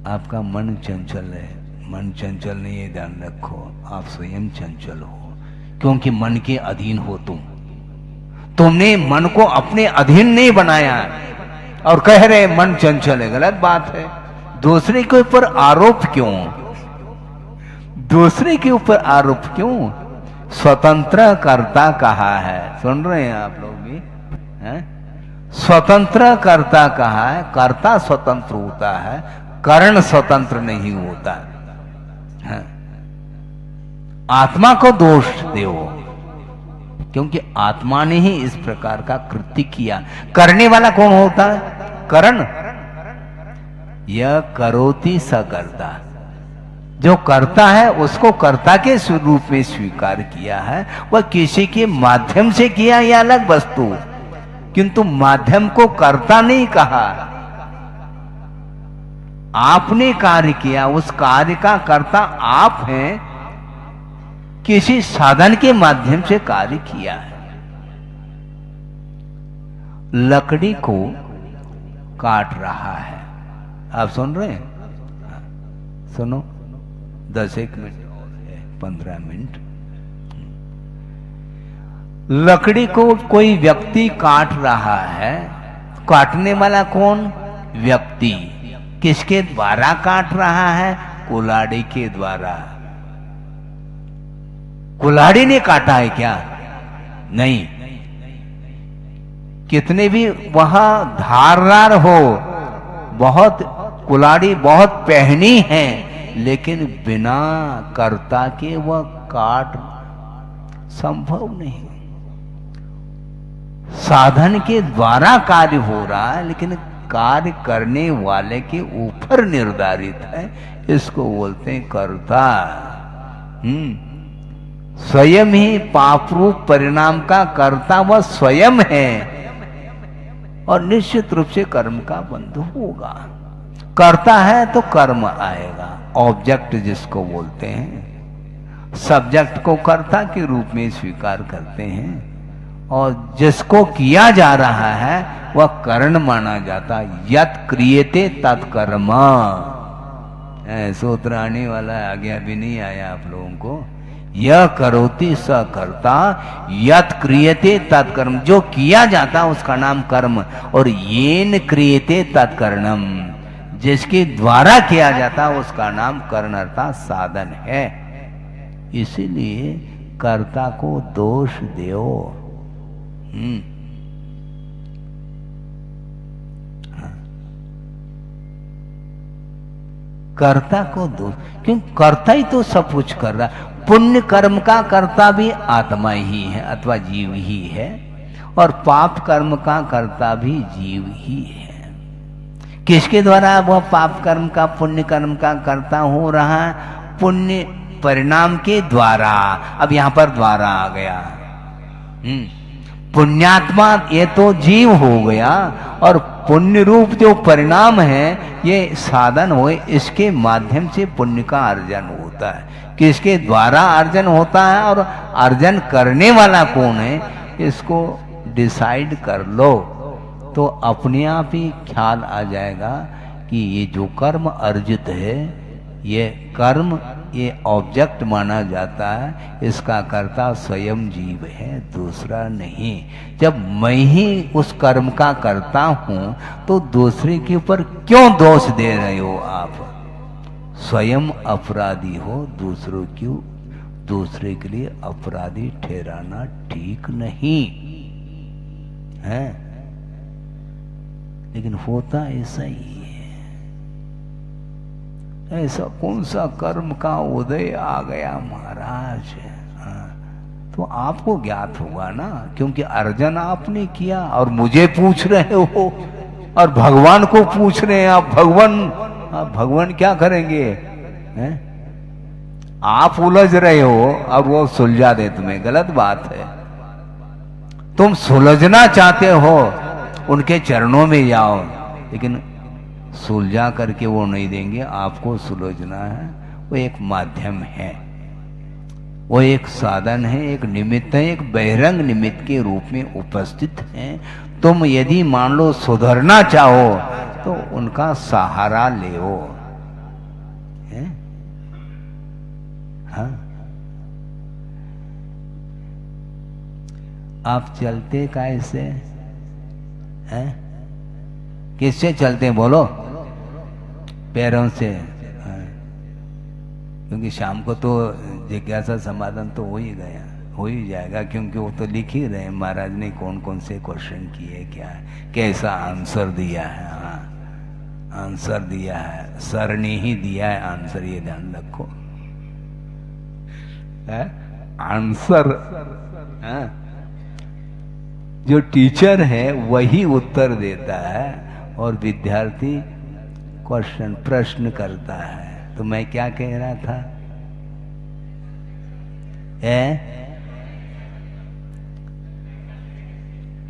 आपका मन चंचल है, मन चंचल नहीं है, ध्यान रखो। आप स्वयं चंचल हो क्योंकि मन के अधीन हो तुमने मन को अपने अधीन नहीं बनाया और कह रहे मन चंचल है। गलत बात है। दूसरे के ऊपर आरोप क्यों? दूसरे के ऊपर आरोप क्यों? स्वतंत्र कर्ता कहा है, सुन रहे हैं आप लोग भी? हैं? स्वतंत्र कर्ता कहा है। कर्ता स्वतंत्र होता है, करण स्वतंत्र नहीं होता है। आत्मा को दोष दो क्योंकि आत्मा ने ही इस प्रकार का कृत्य किया। करने वाला कौन होता है? करण। यह करोति स कर्ता, जो करता है उसको कर्ता के स्वरूप में स्वीकार किया है। वह किसी के माध्यम से किया यह अलग वस्तु, किंतु माध्यम को कर्ता नहीं कहा। आपने कार्य किया, उस कार्य का कर्ता आप हैं, किसी साधन के माध्यम से कार्य किया है। लकड़ी को काट रहा है, आप सुन रहे हैं? सुनो, 10-1 मिनट और है, 15 मिनट। लकड़ी को कोई व्यक्ति काट रहा है। काटने वाला कौन? व्यक्ति। किसके द्वारा काट रहा है? कुल्हाड़ी के द्वारा। कुल्हाड़ी ने काटा है क्या? नहीं। कितने भी वहां धारदार हो, बहुत कुल्हाड़ी बहुत पहनी है, लेकिन बिना कर्ता के वह काट संभव नहीं। साधन के द्वारा कार्य हो रहा है, लेकिन कार्य करने वाले के ऊपर निर्धारित है। इसको बोलते हैं कर्ता। स्वयं ही पाप रूप परिणाम का कर्ता वह स्वयं है और निश्चित रूप से कर्म का बंधु होगा। करता है तो कर्म आएगा। ऑब्जेक्ट जिसको बोलते हैं, सब्जेक्ट को कर्ता के रूप में स्वीकार करते हैं और जिसको किया जा रहा है वह करण माना जाता। यत् क्रियते तत्कर्म। सूत्र आने वाला आगे अभी नहीं आया आप लोगों को। यह करोति स कर्ता यत् क्रियते तत्कर्म। जो किया जाता उसका नाम कर्म, और येन क्रियते तत्कर्णम, जिसके द्वारा किया जाता उसका नाम कर्ण अर्थात साधन है। इसीलिए कर्ता को दोष दो। कर्ता को दोष, क्यों? कर्ता ही तो सब कुछ कर रहा है। पुण्य कर्म का कर्ता भी आत्मा ही है अथवा जीव ही है, और पाप कर्म का कर्ता भी जीव ही है। किसके द्वारा वह पाप कर्म का पुण्य कर्म का कर्ता हो रहा है? पुण्य परिणाम के द्वारा। अब यहां पर द्वारा आ गया। पुण्यात्मा ये तो जीव हो गया, और पुण्य रूप जो परिणाम है ये साधन हुए, इसके माध्यम से पुण्य का अर्जन होता। होता है, किसके द्वारा अर्जन होता है और अर्जन करने वाला कौन है, इसको डिसाइड कर लो तो अपने आप ही ख्याल आ जाएगा कि ये जो कर्म अर्जित है, ये कर्म, ये ऑब्जेक्ट माना जाता है, इसका कर्ता स्वयं जीव है, दूसरा नहीं। जब मैं ही उस कर्म का करता हूं तो दूसरे के ऊपर क्यों दोष दे रहे हो आप? स्वयं अपराधी हो, दूसरे के लिए अपराधी ठहराना ठीक नहीं है। लेकिन होता ऐसा ही है। ऐसा कौन सा कर्म का उदय आ गया महाराज? तो आपको ज्ञात होगा ना, क्योंकि अर्जन आपने किया और मुझे पूछ रहे हो और भगवान को पूछ रहे हैं आप। भगवान क्या करेंगे? हैं? आप उलझ रहे हो और वो सुलझा दे तुम्हें, गलत बात है। तुम सुलझना चाहते हो, उनके चरणों में जाओ, लेकिन सुलझा करके वो नहीं देंगे, आपको सुलझना है। वो एक माध्यम है, वो एक साधन है, एक निमित्त है, एक बहिरंग निमित्त के रूप में उपस्थित है। तुम यदि मान लो सुधरना चाहो तो उनका सहारा लेओ। हाँ, आप चलते कैसे हैं? किससे चलते हैं बोलो? पैरों से। हाँ। क्योंकि शाम को तो जिज्ञासा समाधान तो हो ही गया, हो ही जाएगा, क्योंकि वो तो लिख ही रहे महाराज ने कौन कौन से क्वेश्चन किए, क्या है, कैसा आंसर दिया है। हाँ, आंसर दिया है, सर ने ही दिया है आंसर, ये ध्यान रखो। आंसर जो टीचर है वही उत्तर देता है और विद्यार्थी क्वेश्चन, प्रश्न करता है। तो मैं क्या कह रहा था?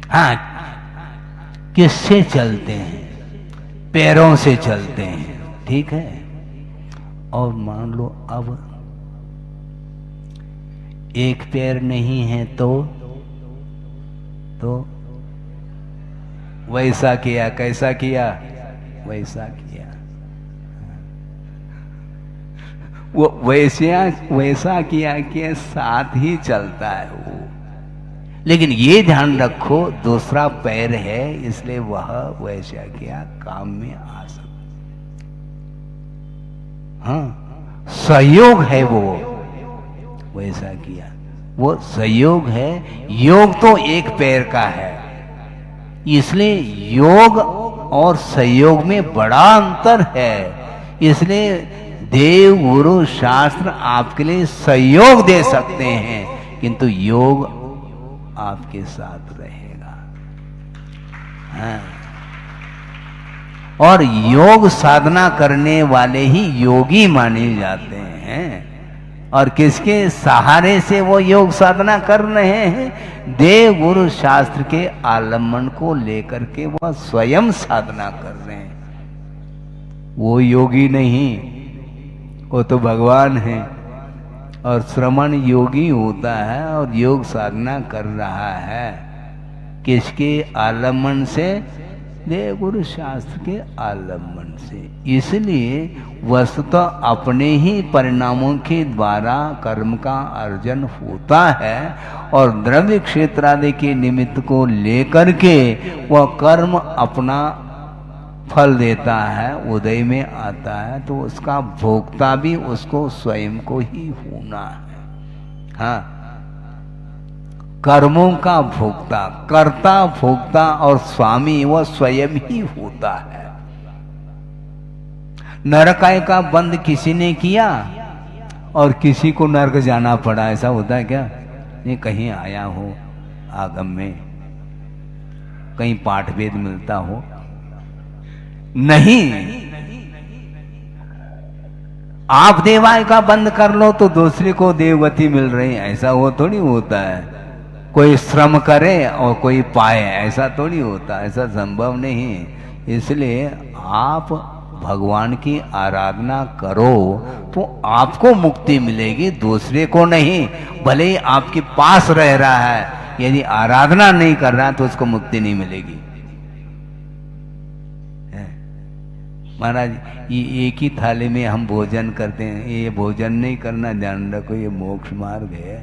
हाँ, किससे चलते हैं? पैरों से चलते हैं, ठीक है। और मान लो अब एक पैर नहीं है तो वैसा किया, कैसा किया? वैसा किया। वो वैसा किया कि साथ ही चलता है वो। लेकिन ये ध्यान रखो, दूसरा पैर है इसलिए वह वैसा किया, काम में आ सकता। हाँ, सहयोग है वो, वैसा किया, वो सहयोग है। योग तो एक पैर का है, इसलिए योग और सहयोग में बड़ा अंतर है। इसलिए देव गुरु शास्त्र आपके लिए सहयोग दे सकते हैं, किंतु योग आपके साथ रहेगा। हाँ। और योग साधना करने वाले ही योगी माने जाते हैं। और किसके सहारे से वो योग साधना कर रहे हैं? देव गुरु शास्त्र के आलम्बन को लेकर के वह स्वयं साधना कर रहे हैं। वो योगी नहीं, वो तो भगवान है। और श्रमण योगी होता है और योग साधना कर रहा है। किसके आलम्बन से? देव गुरु शास्त्र के आलम्बन से। इसलिए वस्तुतः अपने ही परिणामों के द्वारा कर्म का अर्जन होता है और द्रव्य क्षेत्र आदि के निमित्त को लेकर के वह कर्म अपना फल देता है, उदय में आता है, तो उसका भोक्ता भी उसको स्वयं को ही होना है। हाँ, कर्मों का भोक्ता, कर्ता, भोक्ता और स्वामी वह स्वयं ही होता है। नरकाय का बंद किसी ने किया और किसी को नरक जाना पड़ा, ऐसा होता है क्या? ये कहीं आया हो आगम में, कहीं पाठ वेद मिलता हो? नहीं। आप देवाय का बंद कर लो तो दूसरे को देवगति मिल रही, ऐसा वो थोड़ी होता है। कोई श्रम करे और कोई पाए, ऐसा थोड़ी होता, ऐसा संभव नहीं। इसलिए आप भगवान की आराधना करो तो आपको मुक्ति मिलेगी, दूसरे को नहीं। भले ही आपके पास रह रहा है, यदि आराधना नहीं कर रहा तो उसको मुक्ति नहीं मिलेगी। महाराज, ये एक ही थाली में हम भोजन करते हैं, ये भोजन नहीं करना, ध्यान रखो, ये मोक्ष मार्ग है।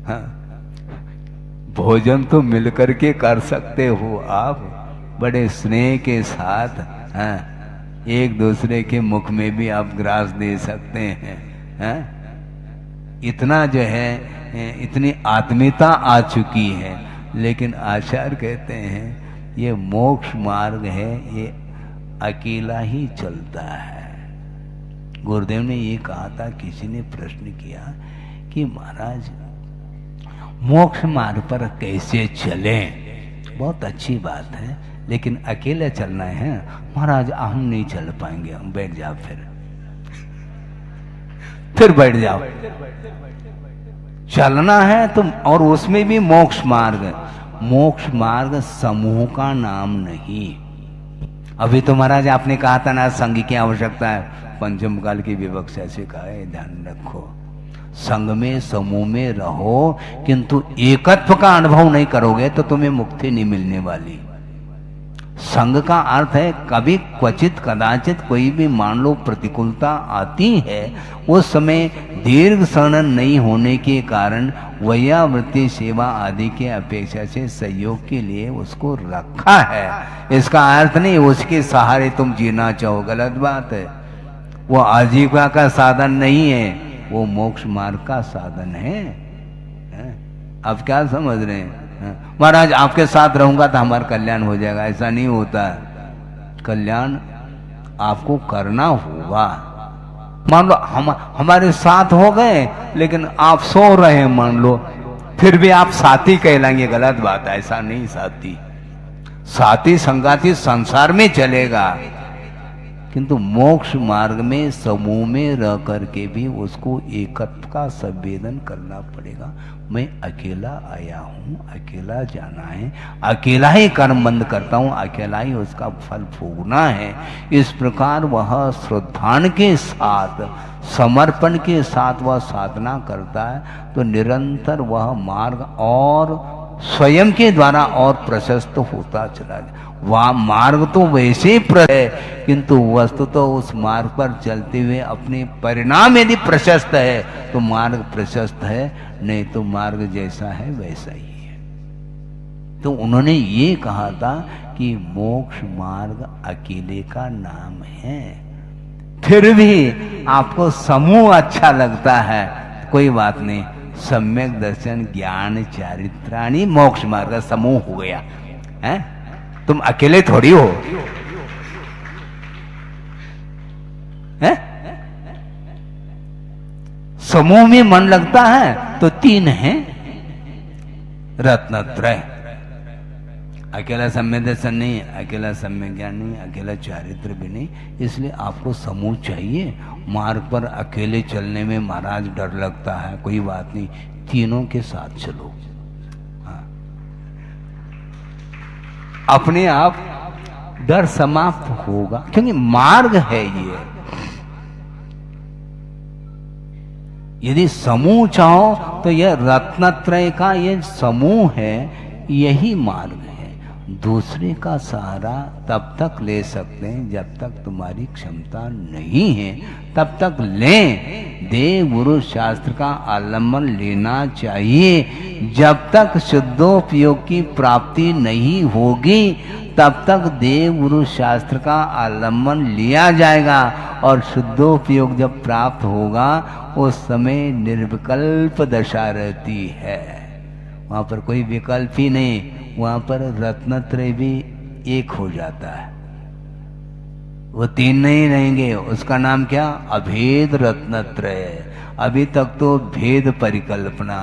हाँ, भोजन तो मिलकर के कर सकते हो आप, बड़े स्नेह के साथ। हाँ, एक दूसरे के मुख में भी आप ग्रास दे सकते हैं। हाँ, इतना जो है, इतनी आत्मीयता आ चुकी है। लेकिन आचार्य कहते हैं ये मोक्ष मार्ग है, ये अकेला ही चलता है। गुरुदेव ने ये कहा था, किसी ने प्रश्न किया कि महाराज मोक्ष मार्ग पर कैसे चलें? बहुत अच्छी बात है, लेकिन अकेले चलना है। महाराज हम नहीं चल पाएंगे, हम बैठ जाओ, फिर बैठ जाओ। चलना है तुम, और उसमें भी मोक्ष मार्ग। मोक्ष मार्ग समूह का नाम नहीं। अभी तो महाराज आपने कहा था ना, संघ की आवश्यकता है, पंचम काल की विवक्षा से कहा है, ध्यान रखो। संघ में समूह में रहो, किंतु एकत्व का अनुभव नहीं करोगे तो तुम्हें मुक्ति नहीं मिलने वाली। संघ का अर्थ है कभी क्वचित कदाचित कोई भी मान लो प्रतिकूलता आती है, उस समय दीर्घ शरण नहीं होने के कारण वैयावृत्ति सेवा आदि के अपेक्षा से सहयोग के लिए उसको रखा है। इसका अर्थ नहीं उसके सहारे तुम जीना चाहो, गलत बात है। वो आजीविका का साधन नहीं है, वो मोक्ष मार्ग का साधन है। अब क्या समझ रहे हैं? महाराज आपके साथ रहूंगा तो हमारा कल्याण हो जाएगा, ऐसा नहीं होता है। कल्याण आपको करना होगा। मान लो हमारे साथ हो गए, लेकिन आप सो रहे हैं मान लो, फिर भी आप साथी कहलाएंगे, गलत बात है, ऐसा नहीं। साथी संगाती संसार में चलेगा, किंतु मोक्ष मार्ग में समूह में रह करके भी उसको एकत्व का संवेदन करना पड़ेगा। मैं अकेला आया हूँ, अकेला जाना है, अकेला ही कर्म बंद करता हूँ, अकेला ही उसका फल भोगना है। इस प्रकार वह श्रद्धान के साथ, समर्पण के साथ वह साधना करता है तो निरंतर वह मार्ग और स्वयं के द्वारा और प्रशस्त होता चला जाए। वह मार्ग तो वैसे ही है, किंतु वस्तु तो उस मार्ग पर चलते हुए अपने परिणाम यदि प्रशस्त है तो मार्ग प्रशस्त है, नहीं तो मार्ग जैसा है वैसा ही है। तो उन्होंने ये कहा था कि मोक्ष मार्ग अकेले का नाम है। फिर भी आपको समूह अच्छा लगता है, कोई बात नहीं, सम्यक दर्शन ज्ञान चारित्राणी मोक्ष मार्ग का समूह हो गया है। तुम अकेले थोड़ी हो, है? समूह में मन लगता है तो तीन हैं, रत्नत्रय। अकेला सम्यक दर्शन नहीं, अकेला सम्यक ज्ञान नहीं, अकेला चारित्र भी नहीं। इसलिए आपको समूह चाहिए। मार्ग पर अकेले चलने में महाराज डर लगता है, कोई बात नहीं, तीनों के साथ चलो। हाँ, अपने आप डर समाप्त होगा, क्योंकि मार्ग है ये। यदि समूह चाहो तो यह रत्नत्रय का ये समूह है, यही मार्ग है। दूसरे का सहारा तब तक ले सकते हैं जब तक तुम्हारी क्षमता नहीं है, तब तक लें। देव गुरु शास्त्र का आलम्बन लेना चाहिए। जब तक शुद्धोपयोग की प्राप्ति नहीं होगी तब तक देव गुरु शास्त्र का आलम्बन लिया जाएगा, और शुद्धोपयोग जब प्राप्त होगा उस समय निर्विकल्प दशा रहती है। वहां पर कोई विकल्प ही नहीं, वहां पर रत्नत्रय भी एक हो जाता है। वो तीन नहीं रहेंगे, उसका नाम क्या? अभेद रत्नत्रय। अभी तक तो भेद परिकल्पना,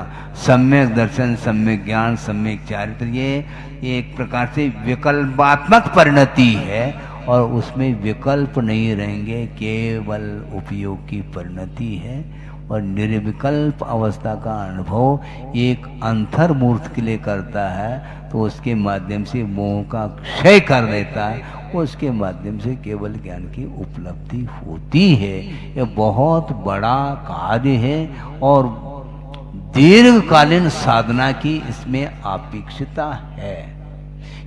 सम्यक दर्शन, सम्यक ज्ञान, सम्यक चारित्र, ये एक प्रकार से विकल्पात्मक परिणति है, और उसमें विकल्प नहीं रहेंगे, केवल उपयोग की परिणति है। और निर्विकल्प अवस्था का अनुभव एक अंतर्मूर्त के लिए करता है, तो उसके माध्यम से मोह का क्षय कर देता है। उसके माध्यम से केवल ज्ञान की उपलब्धि होती है। यह बहुत बड़ा कार्य है और दीर्घकालीन साधना की इसमें अपेक्षिता है।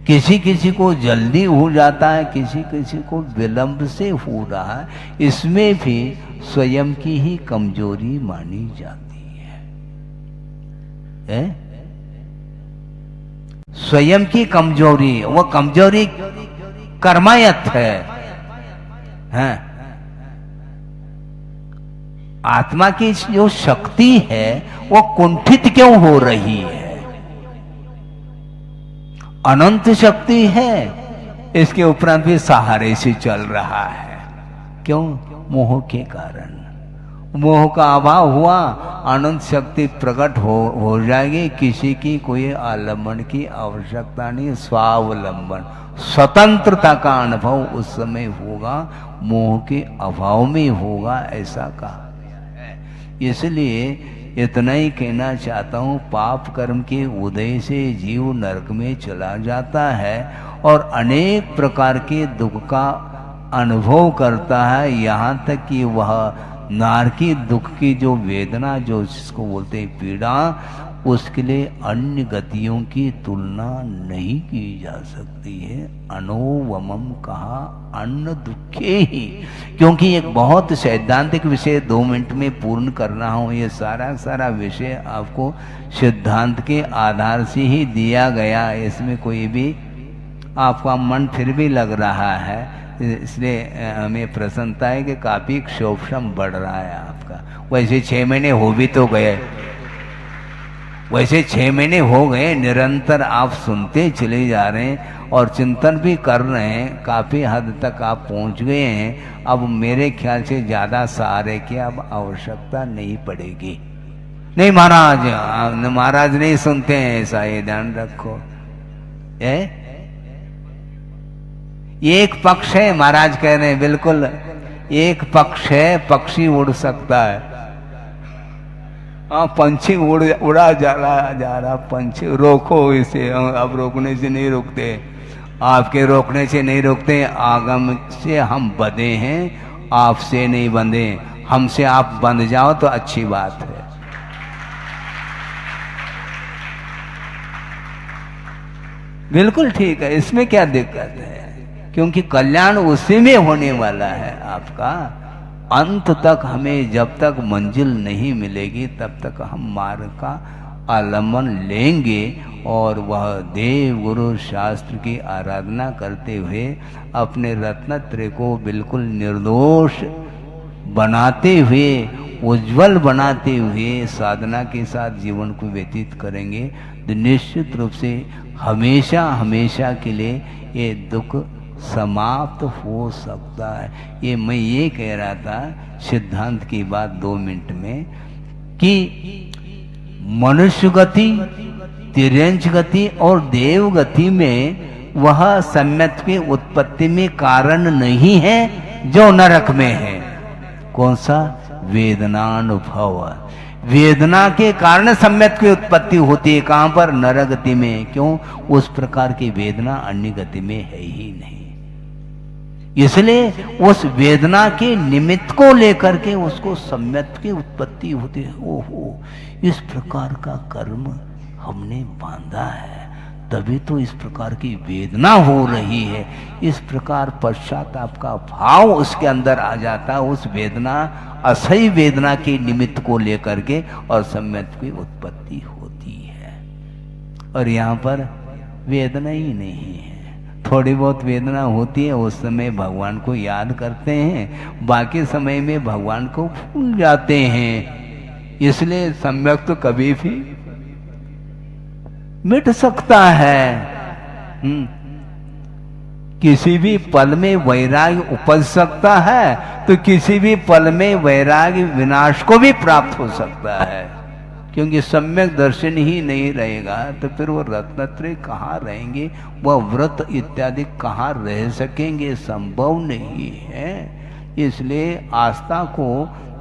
किसी किसी को जल्दी हो जाता है, किसी किसी को विलंब से हो रहा है, इसमें भी स्वयं की ही कमजोरी मानी जाती है? स्वयं की कमजोरी, वो कमजोरी कर्मायत है, हैं? आत्मा की जो शक्ति है वो कुंठित क्यों हो रही है? अनंत शक्ति है, इसके उपरांत भी सहारे से चल रहा है। क्यों? मोह के कारण। मोह का अभाव हुआ, अनंत शक्ति प्रकट हो जाएगी, किसी की कोई आलम्बन की आवश्यकता नहीं, स्वावलंबन स्वतंत्रता का अनुभव उस समय होगा, मोह के अभाव में होगा, ऐसा कहा गया है। इसलिए इतना ही कहना चाहता हूँ, पाप कर्म के उदय से जीव नरक में चला जाता है और अनेक प्रकार के दुख का अनुभव करता है, यहाँ तक कि वह नारकी दुख की जो वेदना, जो जिसको बोलते हैं पीड़ा, उसके लिए अन्य गतियों की तुलना नहीं की जा सकती है। अनोवमम कहा अन्न दुखे ही, क्योंकि एक बहुत सैद्धांतिक विषय 2 मिनट में पूर्ण कर रहा हूँ। ये सारा विषय आपको सिद्धांत के आधार से ही दिया गया, इसमें कोई भी आपका मन फिर भी लग रहा है, इसलिए हमें प्रसन्नता है कि काफी क्षोभम बढ़ रहा है आपका। वैसे 6 महीने हो भी तो गए, वैसे 6 महीने हो गए, निरंतर आप सुनते चले जा रहे हैं और चिंतन भी कर रहे हैं, काफी हद तक आप पहुंच गए हैं। अब मेरे ख्याल से ज्यादा सहारे की अब आवश्यकता नहीं पड़ेगी। नहीं महाराज, महाराज नहीं सुनते हैं, ऐसा ये ध्यान रखो। एक पक्ष है, महाराज कह रहे हैं, बिल्कुल एक पक्ष है, पक्षी उड़ सकता है। हाँ, पंछी उड़ा जा रहा पंछी, रोको इसे। अब रोकने से नहीं रुकते, आपके रोकने से नहीं रुकते। आगम से हम बंधे हैं, आपसे नहीं बंधे। हमसे आप बंध जाओ तो अच्छी बात है। बिल्कुल ठीक है, इसमें क्या दिक्कत है? क्योंकि कल्याण उसी में होने वाला है आपका। अंत तक हमें जब तक मंजिल नहीं मिलेगी तब तक हम मार्ग का आलम्बन लेंगे और वह देव गुरु शास्त्र की आराधना करते हुए अपने रत्नत्रय को बिल्कुल निर्दोष बनाते हुए, उज्जवल बनाते हुए साधना के साथ जीवन को व्यतीत करेंगे तो निश्चित रूप से हमेशा हमेशा के लिए ये दुख समाप्त हो सकता है। ये मैं ये कह रहा था सिद्धांत की बात 2 मिनट में कि मनुष्य गति, तिर्यंच गति और देव गति में वह सम्यक की उत्पत्ति में कारण नहीं है जो नरक में है। कौन सा? वेदनानुभव। वेदना के कारण सम्यक की उत्पत्ति होती है। कहां पर? नरक गति में। क्यों? उस प्रकार की वेदना अन्य गति में है ही नहीं, इसलिए उस वेदना के निमित्त को लेकर के उसको सम्यक की उत्पत्ति होती है। ओहो, इस प्रकार का कर्म हमने बांधा है, तभी तो इस प्रकार की वेदना हो रही है। इस प्रकार पश्चाताप का भाव उसके अंदर आ जाता है, उस वेदना, असह्य वेदना के निमित्त को लेकर के, और सम्यक की उत्पत्ति होती है। और यहाँ पर वेदना ही नहीं है, थोड़ी बहुत वेदना होती है, उस समय भगवान को याद करते हैं, बाकी समय में भगवान को भूल जाते हैं। इसलिए सम्यक तो कभी भी मिट सकता है। किसी भी पल में वैराग्य उपज सकता है, तो किसी भी पल में वैराग्य विनाश को भी प्राप्त हो सकता है। क्योंकि सम्यक दर्शन ही नहीं रहेगा तो फिर वो रत्नत्रय कहाँ रहेंगे, वह व्रत इत्यादि कहाँ रह सकेंगे? संभव नहीं है। इसलिए आस्था को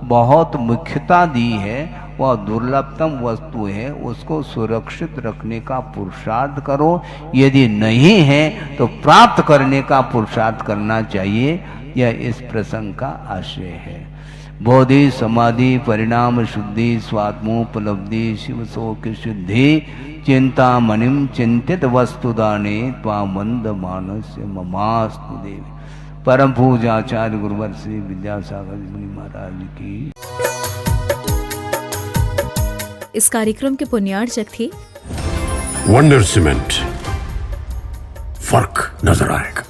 बहुत मुख्यता दी है। वह दुर्लभतम वस्तु है, उसको सुरक्षित रखने का पुरुषार्थ करो। यदि नहीं है तो प्राप्त करने का पुरुषार्थ करना चाहिए। यह इस प्रसंग का आशय है। बोधि समाधि परिणाम शुद्धि स्वात्मोपलब्धि शिव शोक शुद्धि चिंता मणिम चिंतित वस्तुदाने त्वामंद मानस्य ममास्तु देवी। परम पूज्य आचार्य गुरुवर श्री विद्यासागर मुनि महाराज की। इस कार्यक्रम के पुण्यार्चक थे वंडर सीमेंट। फर्क नजर आएगा।